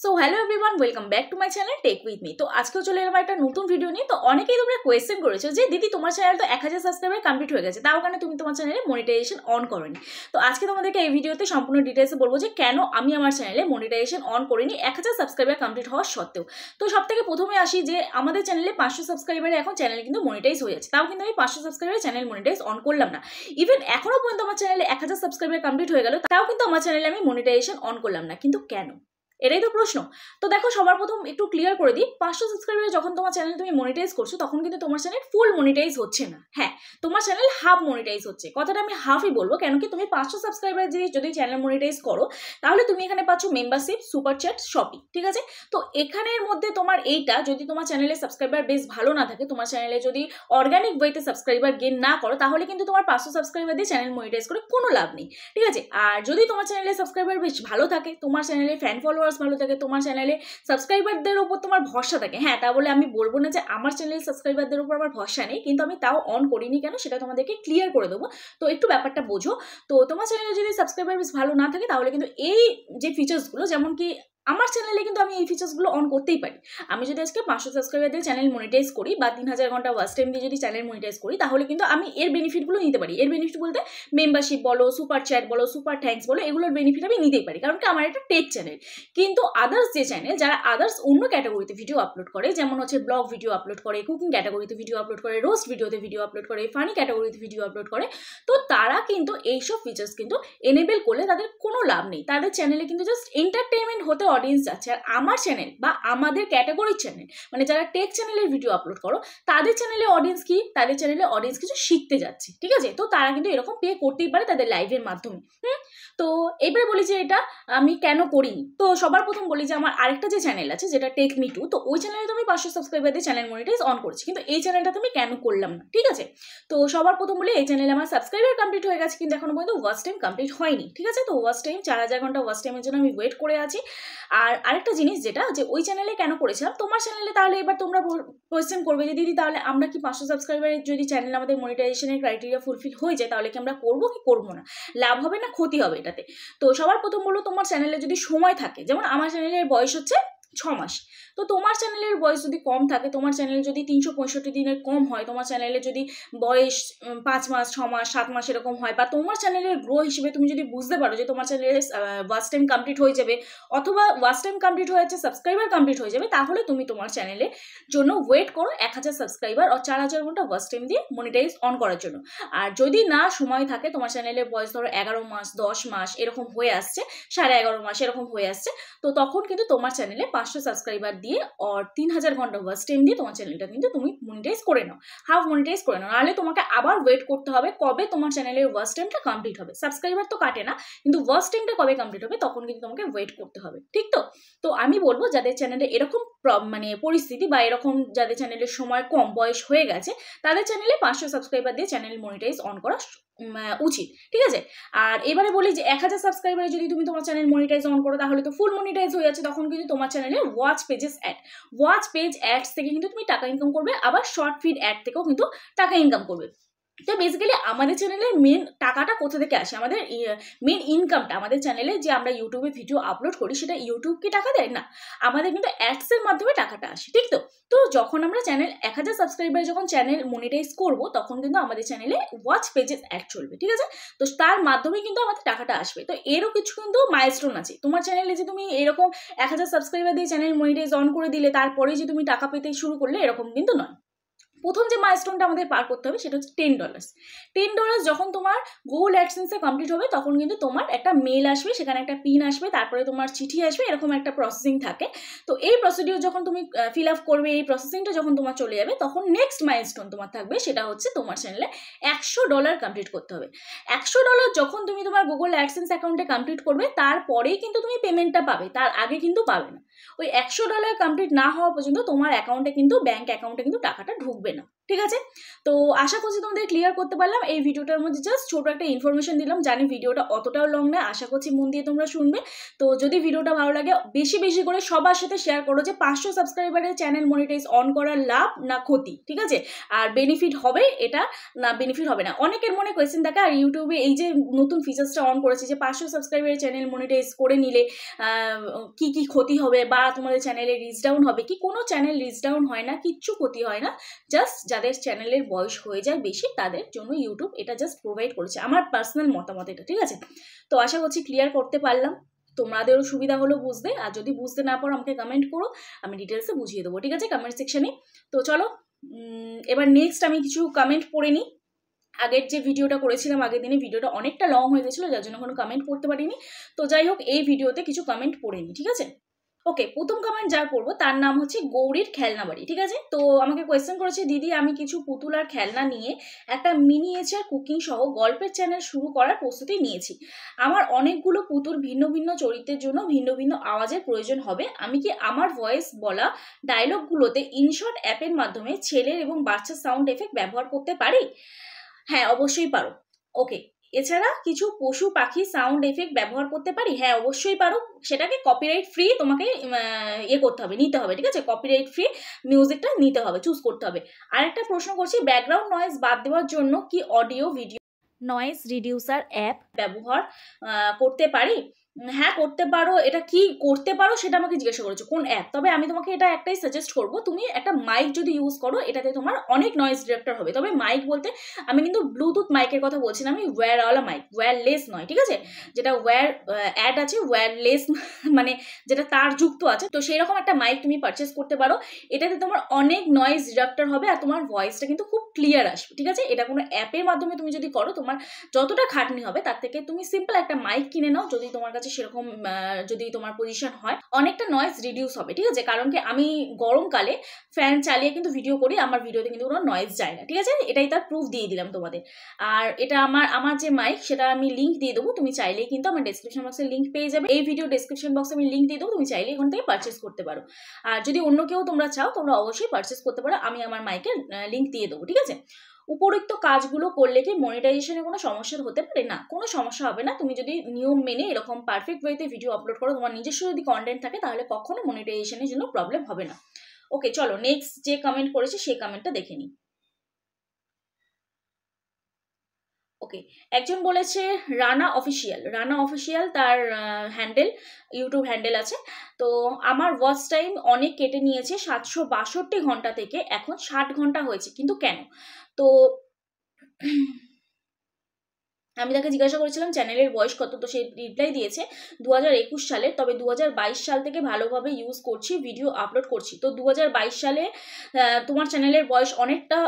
So hello everyone, welcome back to my channel tech with me. তো আজকেও চলে এলাম একটা নতুন ভিডিও নিয়ে। তো অনেকেই তোমরা কোয়েশ্চেন করেছো যে দিদি তোমার চ্যানেল তো 1000 সাবস্ক্রাইবার কমপ্লিট হয়ে গেছে, তাও কেন তুমি তোমার চ্যানেলে মনিটাইজেশন অন করোনি। তো আজকে তোমাদেরকে এই ভিডিওতে সম্পূর্ণ ডিটেলসে বলবো যে কেন আমি আমার চ্যানেলে মনিটাইজেশন অন করিনি 1000 সাবস্ক্রাইবার কমপ্লিট হওয়ার সত্ত্বেও। তো সব থেকে প্রথমে আসি যে আমাদের চ্যানেলে 500 সাবস্ক্রাইবারে এখন চ্যানেল কিন্তু মনিটাইজ হয়ে যাচ্ছে, তাও কিন্তু আমি 500 সাবস্ক্রাইবারে চ্যানেল মনিটাইজ অন করলাম না। ইভেন এখনো পর্যন্ত আমার চ্যানেলে 1000 সাবস্ক্রাইবার কমপ্লিট হয়ে গেল, তাও কিন্তু আমার চ্যানেলে আমি মনিটাইজেশন অন করলাম না। কিন্তু কেন, এটাই তো প্রশ্ন। তো দেখো, সবার প্রথম একটু ক্লিয়ার করে দিই, 500 সাবস্ক্রাইবারে যখন তোমার চ্যানেল তুমি মনিটাইজ করছো তখন কিন্তু তোমার চ্যানেল ফুল মনিটাইজ হচ্ছে না। হ্যাঁ, তোমার চ্যানেল হাফ মনিটাইজ হচ্ছে। কথাটা আমি হাফই বলবো, কেন কি তুমি 500 সাবস্ক্রাইবার যদি চ্যানেল মনিটাইজ করো তাহলে তুমি এখানে পাচ্ছ মেম্বারশিপ, সুপার চ্যাট, শপিং, ঠিক আছে। তো এখানের মধ্যে তোমার এইটা যদি তোমার চ্যানেলে সাবস্ক্রাইবার বেশ ভালো না থাকে, তোমার চ্যানেলে যদি অর্গানিক ওয়েতে সাবস্ক্রাইবার গেন না করো, তাহলে কিন্তু তোমার 500 সাবস্ক্রাইবার দিয়ে চ্যানেল মনিটাইজ করে কোনো লাভ নেই, ঠিক আছে। আর যদি তোমার চ্যানেলে সাবস্ক্রাইবার বেশ ভালো থাকে, তোমার চ্যানেলে ফ্যান ফলোয়ার্স ভালো থাকে, তোমার চ্যানেলে সাবস্ক্রাইবারদের উপর তোমার ভরসা থাকে, হ্যাঁ, তা বলে আমি বলবো না যে আমার চ্যানেলের সাবস্ক্রাইবারদের উপর আমার ভরসা নেই, কিন্তু আমি তাও অন করিনি কেন সেটা তোমাদেরকে ক্লিয়ার করে দেবো। তো একটু ব্যাপারটা বোঝো। তো তোমার চ্যানেলে যদি সাবস্ক্রাইবার বেশ ভালো না থাকে তাহলে কিন্তু এই যে ফিচার্সগুলো, যেমন কি আমার চ্যানেলে কিন্তু আমি এই ফিচার্সগুলো অন করতেই পারি। আমি যদি আজকে 500 সাবস্ক্রাইবার দিয়ে চ্যানেল মনিটাইজ করি বা 3000 ঘন্টা ওয়াচ টাইম দিয়ে যদি চ্যানেল মনিটাইজ করি, তাহলে কিন্তু আমি এর বেনিফিটগুলো নিতে পারি। এর বেনিফিট বলতে মেম্বারশিপ বলো, সুপার চ্যাট বলো, সুপার থ্যাঙ্কস বলো, এগুলোর বেনিফিট আমি নিতেই পারি, কারণ কি আমার একটা টেক চ্যানেল। কিন্তু আদার্স যে চ্যানেল, যারা আদার্স অন্য ক্যাটাগরিতে ভিডিও আপলোড করে, যেমন হচ্ছে ব্লগ ভিডিও আপলোড করে, কুকিং ক্যাটাগরিতে ভিডিও আপলোড করে, রোস্ট ভিডিওতে ভিডিও আপলোড করে, ফানি ক্যাটাগরিতে ভিডিও আপলোড করে, তো তারা কিন্তু এইসব ফিচার্স কিন্তু এনেবেল করলে তাদের কোনো লাভ নেই। তাদের চ্যানেলে কিন্তু জাস্ট এন্টারটেনমেন্ট হতে অডিয়েন্স যাচ্ছে। আর আমার চ্যানেল বা আমাদের ক্যাটাগরির চ্যানেল, মানে যারা টেক চ্যানেলের ভিডিও আপলোড করো, তাদের চ্যানেলে অডিয়েন্স কি, তাদের চ্যানেলে অডিয়েন্স কিছু শিখতে যাচ্ছে, ঠিক আছে। তো তারা কিন্তু এরকম পে করতেই পারে তাদের লাইভের মাধ্যমে। তো এবারে বলি যে এটা আমি কেন করিনি। তো সবার প্রথম বলি যে আমার আরেকটা যে চ্যানেল আছে, যেটা টেক মি টু, তো ওই চ্যানেলে তো আমি 500 সাবস্ক্রাইবার দিয়ে চ্যানেল মনিটাইজ অন করেছি, কিন্তু এই চ্যানেলটাতে আমি কেন করলাম না, ঠিক আছে। তো সবার প্রথম বলি, এই চ্যানেলে আমার সাবস্ক্রাইবার কমপ্লিট হয়ে গেছে, কিন্তু এখনো পর্যন্ত ওয়াচ টাইম কমপ্লিট হয়নি, ঠিক আছে। তো ওয়াচ টাইম 4000 ঘন্টা ওয়াচ টাইমের জন্য আমি ওয়েট করে আছি। আর আরেকটা জিনিস যেটা, যে ওই চ্যানেলে কেন করেছিলাম, তোমার চ্যানেলে তাহলে এবার তোমরা কোয়েশ্চেন করবে যে দিদি তাহলে আমরা কি 500 সাবস্ক্রাইবারের যদি চ্যানেল আমাদের মনিটাইজেশনের ক্রাইটেরিয়া ফুলফিল হয়ে যায়, তাহলে কি আমরা করবো কি করবো না, লাভ হবে না ক্ষতি হবে এটাতে। তো সবার প্রথম বললো, তোমার চ্যানেলে যদি সময় থাকে, যেমন আমার চ্যানেলের বয়স হচ্ছে 6 মাস, তো তোমার চ্যানেলের বয়স যদি কম থাকে, তোমার চ্যানেলে যদি 365 দিনের কম হয়, তোমার চ্যানেলে যদি বয়স 5 মাস, 6 মাস, 7 মাস এরকম হয়, বা তোমার চ্যানেলের গ্রো হিসেবে তুমি যদি বুঝতে পারো যে তোমার চ্যানেলের ওয়াচ টাইম কমপ্লিট হয়ে যাবে, অথবা ওয়াচ টাইম কমপ্লিট হয়ে যাচ্ছে, সাবস্ক্রাইবার কমপ্লিট হয়ে যাবে, তাহলে তুমি তোমার চ্যানেলের জন্য ওয়েট করো 1000 সাবস্ক্রাইবার আর 4000 ঘন্টা ওয়াচ টাইম দিয়ে মনিটাইজ অন করার জন্য। আর যদি না সময় থাকে, তোমার চ্যানেলের বয়স ধরো 11 মাস, 10 মাস এরকম হয়ে আসছে, 11.5 মাস এরকম হয়ে আসছে, তো তখন কিন্তু তোমার চ্যানেলে 500 সাবস্ক্রাইবার দিয়ে আর 3000 ঘন্টা ওয়াচ টাইম দিয়ে তোমার চ্যানেলটা কিন্তু তুমি মনিটাইজ করে নাও, হাফ মনিটাইজ করে নাও। নাহলে তোমাকে আবার ওয়েট করতে হবে কবে তোমার চ্যানেলের ওয়াচ টাইমটা কমপ্লিট হবে। সাবস্ক্রাইবার তো কাটে না, কিন্তু ওয়াচ টাইমটা কবে কমপ্লিট হবে তখন কিন্তু তোমাকে ওয়েট করতে হবে, ঠিক তো। তো আমি বলবো যাদের চ্যানেলে এরকম মানে পরিস্থিতি, বা এরকম যাদের চ্যানেলের সময় কম, বয়স হয়ে গেছে, তাদের চ্যানেলে 500 সাবস্ক্রাইবার দিয়ে চ্যানেল মনিটাইজ অন করা উচিত, ঠিক আছে। আর এবারে বলি যে 1000 সাবস্ক্রাইবারে যদি তুমি তোমার চ্যানেল মনিটাইজ অন করো, তাহলে তো ফুল মনিটাইজ হয়ে যাচ্ছে, তখন কিন্তু তোমার চ্যানেলে ওয়াচ পেজ অ্যাডস থেকে কিন্তু তুমি টাকা ইনকাম করবে, আবার শর্ট ফিড অ্যাড থেকেও কিন্তু টাকা ইনকাম করবে। তো বেসিক্যালি আমাদের চ্যানেলের মেন টাকাটা কোথা থেকে আসে, আমাদের মেন ইনকামটা আমাদের চ্যানেলে যে আমরা ইউটিউবে ভিডিও আপলোড করি, সেটা ইউটিউব কি টাকা দেয় না, আমাদের কিন্তু অ্যাডসের মাধ্যমে টাকাটা আসে, ঠিক তো। তো যখন আমরা চ্যানেল 1000 সাবস্ক্রাইবার যখন চ্যানেল মনিটাইজ করব, তখন কিন্তু আমাদের চ্যানেলে ওয়াচ পেজেস অ্যাড চলবে, ঠিক আছে। তো তার মাধ্যমে কিন্তু আমাদের টাকাটা আসবে। তো এরও কিছু কিন্তু মাইলস্টোন আছে। তোমার চ্যানেলে যে তুমি এরকম 1000 সাবস্ক্রাইবার দিয়ে চ্যানেল মনিটাইজ অন করে দিলে তারপরে যে তুমি টাকা পেতে শুরু করলে, এরকম কিন্তু নয়। প্রথম যে মাইলস্টোনটা আমাদের পার করতে হবে সেটা হচ্ছে $10। $10 যখন তোমার গুগল অ্যাডসেন্সে কমপ্লিট হবে, তখন কিন্তু তোমার একটা মেল আসবে, সেখানে একটা পিন আসবে, তারপরে তোমার চিঠি আসবে, এরকম একটা প্রসেসিং থাকে। তো এই প্রসিডিওর যখন তুমি ফিল আপ করবে, এই প্রসেসিংটা যখন তোমার চলে যাবে, তখন নেক্সট মাইলস্টোন তোমার থাকবে, সেটা হচ্ছে তোমার চ্যানেলে $100 কমপ্লিট করতে হবে। $100 যখন তুমি তোমার গুগল অ্যাডসেন্স অ্যাকাউন্টে কমপ্লিট করবে, তারপরেই কিন্তু তুমি পেমেন্টটা পাবে, তার আগে কিন্তু পাবে না। ওই $100 কমপ্লিট না হওয়া পর্যন্ত তোমার অ্যাকাউন্টে কিন্তু, ব্যাঙ্ক অ্যাকাউন্টে কিন্তু টাকাটা ঢুকবে না। ঠিক আছে, তো আশা করছি তোমাদের ক্লিয়ার করতে পারলাম। এই ভিডিওটার মধ্যে জাস্ট ছোট একটা ইনফরমেশন দিলাম, জানি ভিডিওটা অতটাও লং না, আশা করছি মন দিয়ে তোমরা শুনবে। তো যদি ভিডিওটা ভালো লাগে বেশি বেশি করে সবার সাথে শেয়ার করো যে 500 সাবস্ক্রাইবারের চ্যানেল মনিটাইজ অন করার লাভ না ক্ষতি, ঠিক আছে, আর বেনিফিট হবে এটা না বেনিফিট হবে না। অনেকের মনে কোয়েশ্চেন থাকে, আর ইউটিউবে এই যে নতুন ফিচার্সটা অন করেছে যে 500 সাবস্ক্রাইবারের চ্যানেল মনিটাইজ করে নিলে কি কি ক্ষতি হবে, বা তোমাদের চ্যানেলে রিচ ডাউন হবে কি? কোনো চ্যানেল রিচ ডাউন হয় না, কিচ্ছু ক্ষতি হয় না। জাস্ট যাদের চ্যানেলের বয়স হয়ে যায় বেশি তাদের জন্য ইউটিউব এটা জাস্ট প্রোভাইড করেছে, আমার পার্সোনাল মতামত এটা, ঠিক আছে। তো আশা করছি ক্লিয়ার করতে পারলাম, তোমাদেরও সুবিধা হলো বুঝতে। আর যদি বুঝতে না পারো আমাকে কমেন্ট করো, আমি ডিটেলসে বুঝিয়ে দেবো, ঠিক আছে, কমেন্ট সেকশনে। তো চলো এবার নেক্সট আমি কিছু কমেন্ট পড়ে নিই। আগের যে ভিডিওটা করেছিলাম আগের দিনে, ভিডিওটা অনেকটা লং হয়ে গেছিলো, যার জন্য কোনো কমেন্ট পড়তে পারিনি। তো যাই হোক, এই ভিডিওতে কিছু কমেন্ট পড়ে নিই, ঠিক আছে। ওকে, প্রথম কমেন্ট যার পড়বো তার নাম হচ্ছে গৌরীর খেলনা বাড়ি, ঠিক আছে। তো আমাকে কোয়েশ্চেন করেছে, দিদি আমি কিছু পুতুল আর খেলনা নিয়ে একটা মিনিয়েচার কুকিং সহ গল্পের চ্যানেল শুরু করার প্রস্তুতি নিয়েছি। আমার অনেকগুলো পুতুল ভিন্ন ভিন্ন চরিত্রের জন্য ভিন্ন ভিন্ন আওয়াজের প্রয়োজন হবে। আমি কি আমার ভয়েস বলা ডায়লগগুলোতে ইনশর্ট অ্যাপের মাধ্যমে ছেলের এবং বাচ্চার সাউন্ড এফেক্ট ব্যবহার করতে পারি? হ্যাঁ, অবশ্যই পারো। ওকে, এছাড়া কিছু পশু পাখি সাউন্ড এফেক্ট ব্যবহার করতে পারি? হ্যাঁ, অবশ্যই পারো। সেটাকে কপিরাইট ফ্রি তোমাকে করতে হবে, নিতে হবে, ঠিক আছে, কপিরাইট ফ্রি মিউজিকটা নিতে হবে, চুজ করতে হবে। আরেকটা প্রশ্ন করছি, ব্যাকগ্রাউন্ড নয়েজ বাদ দেওয়ার জন্য কি audio video noise reducer app ব্যবহার করতে পারি? হ্যাঁ, করতে পারো। এটা কি করতে পারো সেটা আমাকে জিজ্ঞাসা করেছো, কোন অ্যাপ? তবে আমি তোমাকে এটা একটাই সাজেস্ট করবো, তুমি একটা মাইক যদি ইউজ করো এটাতে তোমার অনেক নয়েজ ডিটেক্টর হবে। তবে মাইক বলতে আমি কিন্তু ব্লুটুথ মাইকের কথা বলছি না, আমি ওয়্যারওয়ালা মাইক, ওয়্যারলেস নয়, ঠিক আছে, যেটা অ্যাড আছে ওয়্যারলেস মানে যেটা তার যুক্ত আছে, তো সেই রকম একটা মাইক তুমি পারচেস করতে পারো। এটাতে তোমার অনেক নয়েজ ডিটেক্টর হবে আর তোমার ভয়েসটা কিন্তু খুব ক্লিয়ার আসবে, ঠিক আছে। এটা কোনো অ্যাপের মাধ্যমে তুমি যদি করো তোমার যতটা খাটনি হবে তার থেকে তুমি সিম্পল একটা মাইক কিনে নাও, যদি তোমার কাছে সেরকম যদি তোমার পজিশন হয়, অনেকটা নয়েজ রিডিউস হবে, ঠিক আছে। কারণ কি আমি গরমকালে ফ্যান চালিয়ে কিন্তু ভিডিও করি, আমার ভিডিওতে কিন্তু কোনো নয়েজ যায় না, ঠিক আছে। এটাই তার প্রুফ দিয়ে দিলাম তোমাদের। আর এটা আমার যে মাইক সেটা আমি লিঙ্ক দিয়ে দেবো, তুমি চাইলেই কিন্তু আমার ডেসক্রিপশন বক্সে লিঙ্ক পেয়ে যাবে। এই ভিডিও ডেসক্রিপশন বক্সে আমি লিঙ্ক দিয়ে দেবো, তুমি চাইলে এখান থেকে পারচেস করতে পারো। আর যদি অন্য কেউ তোমরা চাও তোমরা অবশ্যই পারচেস করতে পারো, আমি আমার মাইকের লিঙ্ক দিয়ে দেবো, ঠিক আছে। উপরোক্ত কাজগুলো করলে কি মনিটাইজেশনে কোনো সমস্যা হতে পারে? না, কোনো সমস্যা হবে না। তুমি যদি নিয়ম মেনে এরকম পারফেক্ট ওয়েতে ভিডিও আপলোড করো, তোমার নিজস্ব যদি কন্টেন্ট থাকে, তাহলে কখনো মনিটাইজেশনের জন্য প্রবলেম হবে না। ওকে, চলো নেক্সট যে কমেন্ট করেছে সেই কমেন্টটা দেখে নিই। ওকে, একজন বলেছে রানা অফিসিয়াল তার হ্যান্ডেল, ইউটিউব হ্যান্ডেল আছে। তো আমার ওয়াচ টাইম অনেক কেটে নিয়েছে, 762 ঘন্টা থেকে এখন 60 ঘন্টা হয়েছে, কিন্তু কেন? তো আমি তাকে জিজ্ঞাসা করেছিলাম চ্যানেলের বয়স কত, তো সে রিপ্লাই দিয়েছে 2021 সালে। তবে 2022 সাল থেকে ভালোভাবে ইউজ করছি, ভিডিও আপলোড করছি। তো 2022 সালে তোমার চ্যানেলের বয়স অনেকটা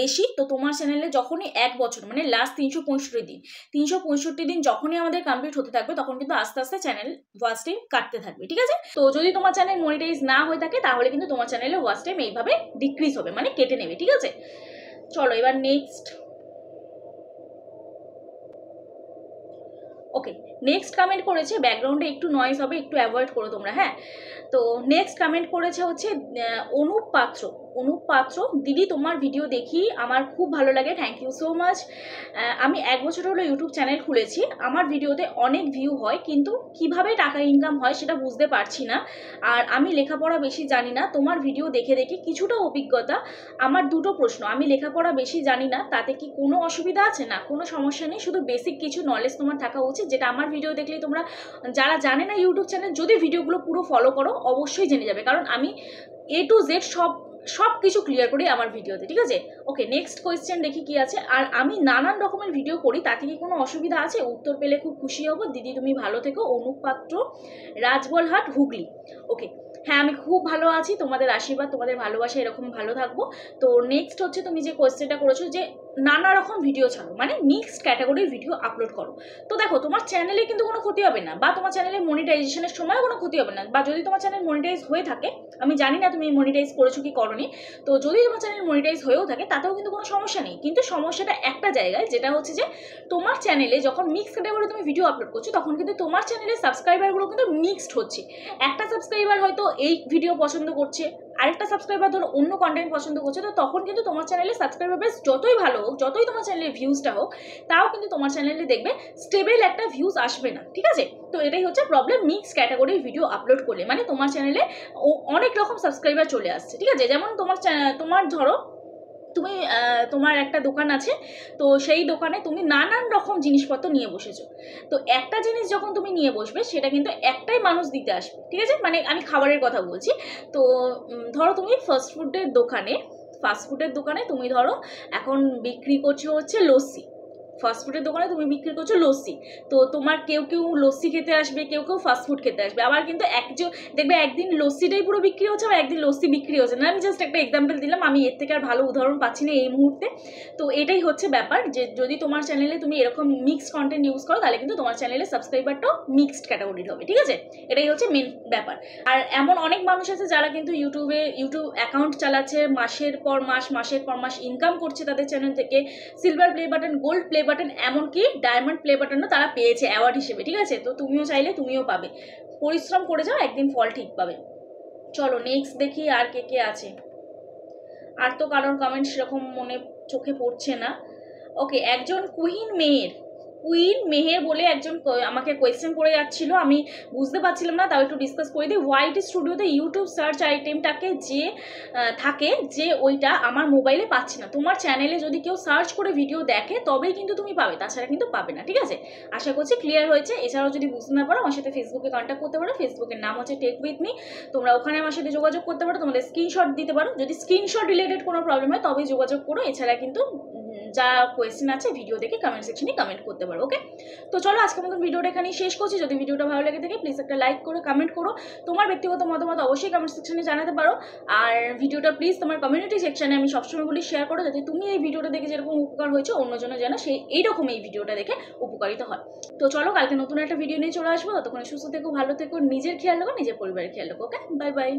বেশি। তো তোমার চ্যানেলে যখনই 1 বছর মানে লাস্ট 365 দিন যখনই আমাদের কমপ্লিট হতে থাকবে, তখন কিন্তু আস্তে আস্তে চ্যানেল ওয়াচ টাইম কাটতে থাকবে, ঠিক আছে। তো যদি তোমার চ্যানেল মনিটাইজ না হয়ে থাকে তাহলে কিন্তু তোমার চ্যানেলে ওয়াচ টাইম এইভাবে ডিক্রিজ হবে, মানে কেটে নেবে, ঠিক আছে। চলো এবার নেক্সট। ওকে, নেক্সট কমেন্ট করেছে, ব্যাকগ্রাউন্ডে একটু নয়েজ হবে, একটু অ্যাভয়েড করো তোমরা, হ্যাঁ। তো নেক্সট কমেন্ট করেছে হচ্ছে অনুপ পাত্র, দিদি তোমার ভিডিও দেখি আমার খুব ভালো লাগে, থ্যাংক ইউ সো মাচ। আমি 1 বছর হলো ইউটিউব চ্যানেল খুলেছি, আমার ভিডিওতে অনেক ভিউ হয়, কিন্তু কিভাবে টাকা ইনকাম হয় সেটা বুঝতে পারছি না। আর আমি লেখাপড়া বেশি জানি না, তোমার ভিডিও দেখে দেখে কিছুটা অভিজ্ঞতা। আমার দুটো প্রশ্ন, আমি লেখাপড়া বেশি জানি না, তাতে কি কোনো অসুবিধা আছে? না, কোনো সমস্যা নেই, শুধু বেসিক কিছু নলেজ তোমার থাকা উচিত, যেটা আমার ভিডিও দেখলেই তোমরা, যারা জানে না ইউটিউব চ্যানেল, যদি ভিডিওগুলো পুরো ফলো করো অবশ্যই জেনে যাবে, কারণ আমি A to Z সব কিছু ক্লিয়ার করি আমার ভিডিওতে, ঠিক আছে। ওকে, নেক্সট কোয়েশ্চেন দেখি কি আছে। আর আমি নানান রকমের ভিডিও করি, তাতে কি কোনো অসুবিধা আছে? উত্তর পেলে খুব খুশি হব, দিদি তুমি ভালো থেকো। অনুপ পাত্র, রাজবলহাট, হুগলি। ওকে, হ্যাঁ আমি খুব ভালো আছি, তোমাদের আশীর্বাদ তোমাদের ভালোবাসা এরকম ভালো থাকবো। তো নেক্সট হচ্ছে তুমি যে কোয়েশ্চেনটা করেছো যে নানা রকম ভিডিও ছাড়ো, মানে মিক্সড ক্যাটাগরির ভিডিও আপলোড করো। তো দেখো, তোমার চ্যানেলে কিন্তু কোনো ক্ষতি হবে না, বা তোমার চ্যানেলে মনিটাইজেশনের সময় কোনো ক্ষতি হবে না, বা যদি তোমার চ্যানেল মনিটাইজ হয়ে থাকে, আমি জানি না তুমি মনিটাইজ করেছো কি করোনি, তো যদি তোমার চ্যানেল মনিটাইজ হয়েও থাকে তাতেও কিন্তু কোনো সমস্যা নেই। কিন্তু সমস্যাটা একটা জায়গায়, যেটা হচ্ছে যে তোমার চ্যানেলে যখন মিক্সড ক্যাটাগরি তুমি ভিডিও আপলোড করছো, তখন কিন্তু তোমার চ্যানেলের সাবস্ক্রাইবারগুলো কিন্তু মিক্সড হচ্ছে। একটা সাবস্ক্রাইবার হয়তো এই ভিডিও পছন্দ করছে, আরেকটা সাবস্ক্রাইবার ধরো অন্য কন্টেন্ট পছন্দ করছে, তো তখন কিন্তু তোমার চ্যানেলে সাবস্ক্রাইবার বেস যতই ভালো হোক, যতই তোমার চ্যানেলে ভিউজটা হোক, তাও কিন্তু তোমার চ্যানেলে দেখবে স্টেবল একটা ভিউজ আসবে না, ঠিক আছে? তো এটাই হচ্ছে প্রবলেম মিক্স ক্যাটাগরির ভিডিও আপলোড করলে, মানে তোমার চ্যানেলে অনেক রকম সাবস্ক্রাইবার চলে আসছে, ঠিক আছে? যেমন তোমার ধরো তুমি তোমার একটা দোকান আছে, তো সেই দোকানে তুমি নানান রকম জিনিসপত্র নিয়ে বসেছো। তো একটা জিনিস যখন তুমি নিয়ে বসবে সেটা কিন্তু একটাই মানুষ দিতে আসবে, ঠিক আছে? মানে আমি খাবারের কথা বলছি। তো ধরো তুমি ফাস্টফুডের দোকানে তুমি ধরো এখন বিক্রি করছো হচ্ছে লস্যি। ফাস্টফুডের দোকানে তুমি বিক্রি করছো লস্যি, তো তোমার কেউ লস্যি খেতে আসবে, কেউ ফাস্টফুড খেতে আসবে। আবার কিন্তু দেখবে একদিন লস্যিটাই পুরো বিক্রি হচ্ছে, আবার একদিন লস্যি বিক্রি হচ্ছে না। আমি জাস্ট একটা এক্সাম্পল দিলাম, আমি এর থেকে আর ভালো উদাহরণ পাচ্ছি না এই মুহূর্তে। তো এটাই হচ্ছে ব্যাপার, যে যদি তোমার চ্যানেলে তুমি এরকম মিক্সড কন্টেন্ট ইউজ করো, তাহলে কিন্তু তোমার চ্যানেলে সাবস্ক্রাইবারটাও মিক্সড ক্যাটাগরির হবে, ঠিক আছে? এটাই হচ্ছে মেন ব্যাপার। আর এমন অনেক মানুষ আছে যারা কিন্তু ইউটিউব অ্যাকাউন্ট চালাচ্ছে, মাসের পর মাস ইনকাম করছে তাদের চ্যানেল থেকে। Silver play button, gold play button, এমনকি ডায়মন্ড প্লে বাটনও তারা পেয়েছে অ্যাওয়ার্ড হিসেবে, ঠিক আছে? তো তুমিও চাইলে তুমিও পাবে, পরিশ্রম করে যাও, একদিন ফল ঠিক পাবে। চলো নেক্সট দেখি আর কে আছে। আর তো কারোর কমেন্ট সেরকম চোখে পড়ছে না। ওকে, একজন কুইন মেহের বলে একজন আমাকে কোয়েশ্চেন করে যাচ্ছিল, আমি বুঝতে পারছিলাম না, তাও একটু ডিসকাস করে দিই। ওয়াইটি স্টুডিওতে ইউটিউব সার্চ আইটেমটাকে যে থাকে, যে ওইটা আমার মোবাইলে পাচ্ছি না। তোমার চ্যানেলে যদি কেউ সার্চ করে ভিডিও দেখে তবেই কিন্তু তুমি পাবে, তাছাড়া কিন্তু পাবে না, ঠিক আছে? আশা করছি ক্লিয়ার হয়েছে। এছাড়াও যদি বুঝতে না পারো, আমার সাথে ফেসবুকে কন্ট্যাক্ট করতে পারো। ফেসবুকের নাম হচ্ছে টেক উইথ মি। তোমরা ওখানে আমার সাথে যোগাযোগ করতে পারো, তোমাদের স্ক্রিনশট দিতে পারো। যদি স্ক্রিনশট রিলেটেড কোনো প্রবলেম হয় তবেই যোগাযোগ করো, এছাড়া কিন্তু যা কোয়েশ্চেন আছে ভিডিও দেখে কমেন্ট সেকশনে কমেন্ট করতে পারো। ওকে, তো চলো আজকের মতন ভিডিওটা এখানেই শেষ করছি। যদি ভিডিওটা ভালো লেগে থাকে প্লিজ একটা লাইক করো, কমেন্ট করো। তোমার ব্যক্তিগত মতামত অবশ্যই কমেন্ট সেকশনে জানাতে পারো। আর ভিডিওটা প্লিজ তোমার কমিউনিটি সেকশনে, আমি সবসময় বলি, শেয়ার করো, যাতে তুমি এই ভিডিওটা দেখে যেরকম উপকার হয়েছে অন্যজনে যেন এইরকম এই ভিডিওটা দেখে উপকারিত হয়। তো চলো কালকে নতুন একটা ভিডিও নিয়ে চলে আসবো। ততক্ষণ সুস্থ থেকো, ভালো থেকো, নিজের খেয়াল রাখো, নিজের পরিবারের খেয়াল রাখো। ওকে, বাই বাই।